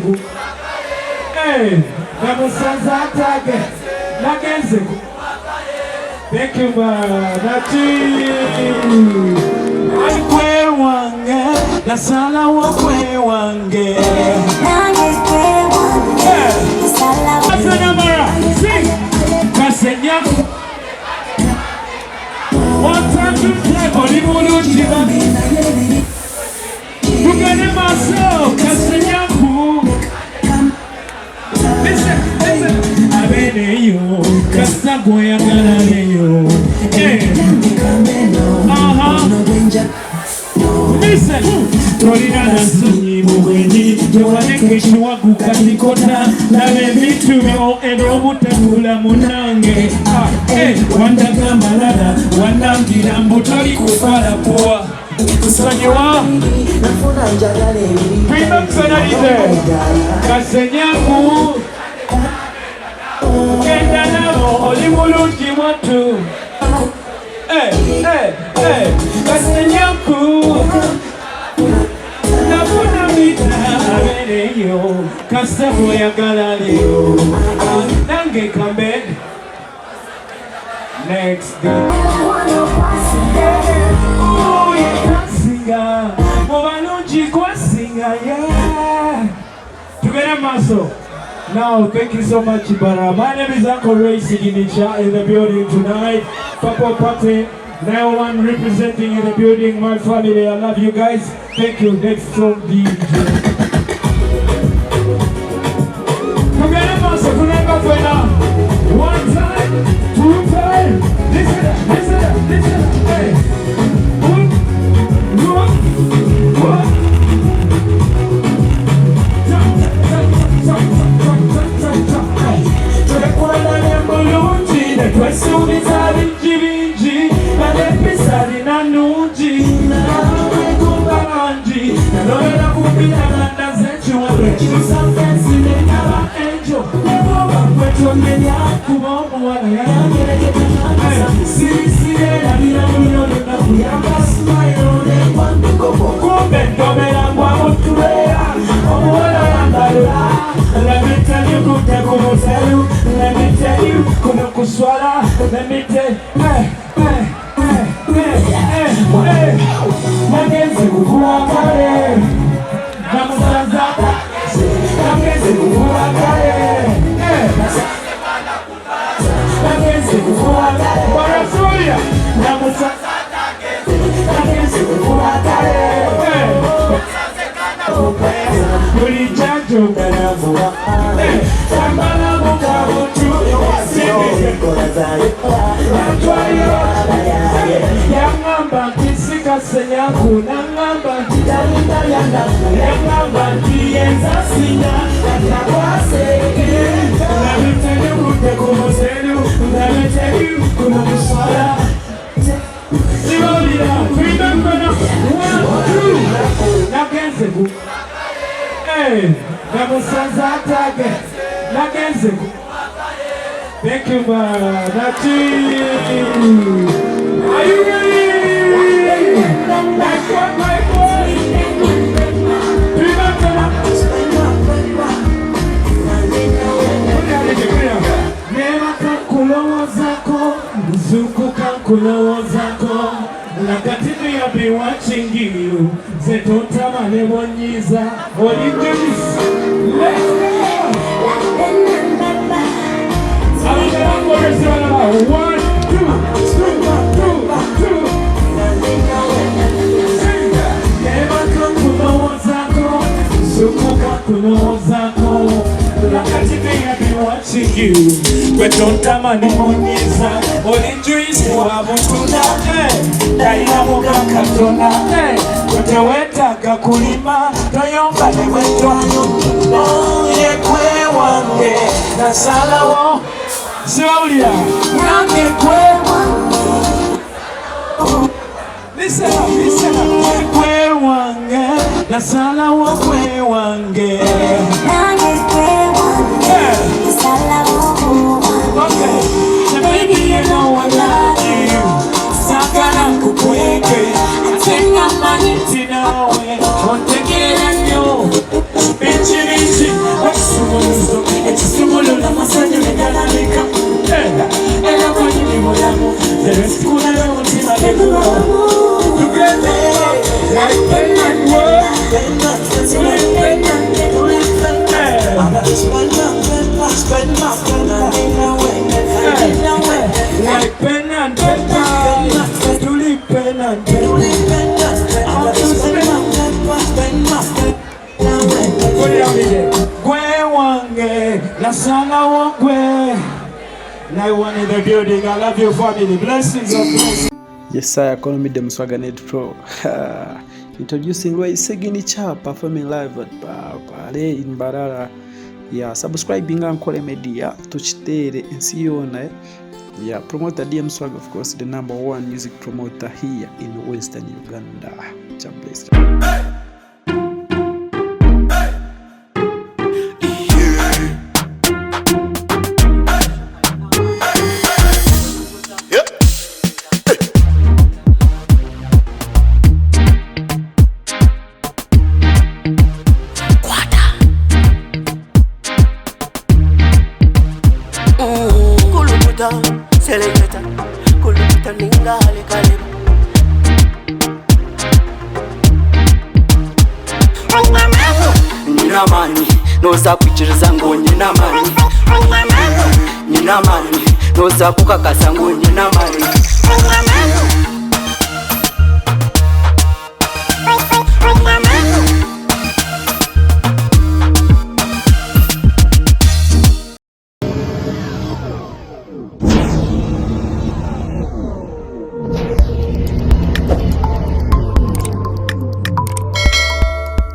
ku namusanze atage nagenze ku. Thank you Nati. Kwe wange nasala wa kwe wange Mbarara sing kasenyaku watatu olibulungi tugende maaso kasenyaku abeneyo kasagweyagalaneyo tolina nasonyi mubwenyi tewalekesha waguka likota nabe ebintu eby'obutakula munange wandaga Mbarara wanangira mbu toli kufala poa kusonyiwa kwima kusanalize kasenyaku genda nabo oli bulungi mwattu kasenyaku nafuna mita abeneyo kasabo yagala leyo nange kambe next day kasinga mubalungi kwasinga tugere maaso. Now, thank you so much, Mbarara. My name is Ankole Signature in the building tonight. Papa Party, now one representing in the building. My family, I love you guys. Thank you. Next song, DJ. One time, two time. Listen up, listen up, listen up. Hey. Let me tell you, kuna kuswala. Let me tell nagenze kukuwa kare namusanza nagenze kukuwa kare nagenze kukuwa kare barasuya namusanza nagenze kukuwa kare kuri janjo ngaravuwa sambala mukabutu yangamba kisikasenyaku nangamba yangamba kiyenza sinya atakwaseke namiteni kutekumoselu namiteni kunamuswala sibolira kwimembana 1, 2 nagenze ku namusanze atage nagenze ku. Thank you, Nati. Are you ready? That's what my boy. Nema kankulowo zako, mzuku kankulowo zako. Nakatini ya be watching you. Zetota manebonyiza. Holy goodness. Let's go. 1, 2, 2. Nema zako, zukuka kuno zako. Nakatibia be watching you. Betonta manimoniza. Olinjuisi wabutuna. Daina muga katona. Kuteweta kakulima. Toyonga lewetwa. Ye kwe wange. Nasala wo. Siwaulia nange kwewa. Listen up, kwe wange nasala wa kwe wange nange kwe wange nasala wa kwe wange. The baby you know I love you. Sakana kukweke atenga maniti nawe ontegera nyo. Bichi Nasala wongwe. Now one in the building. I love your family. Blessings of blessings. Yes, sir. Ankole Media Swaganet Pro. Introducing Roy Signature performing live at in Mbarara. Yeah, subscribing Ankole Media. Tuchitere and see you on it. Yeah, promoter DM Swag, of course, the #1 music promoter here in Western Uganda. God bless. Selecta, kuluta ningale kale. Nina mani, noza kuchiriza ngo nina mani. Nina mani, noza kukakasa ngo nina mani.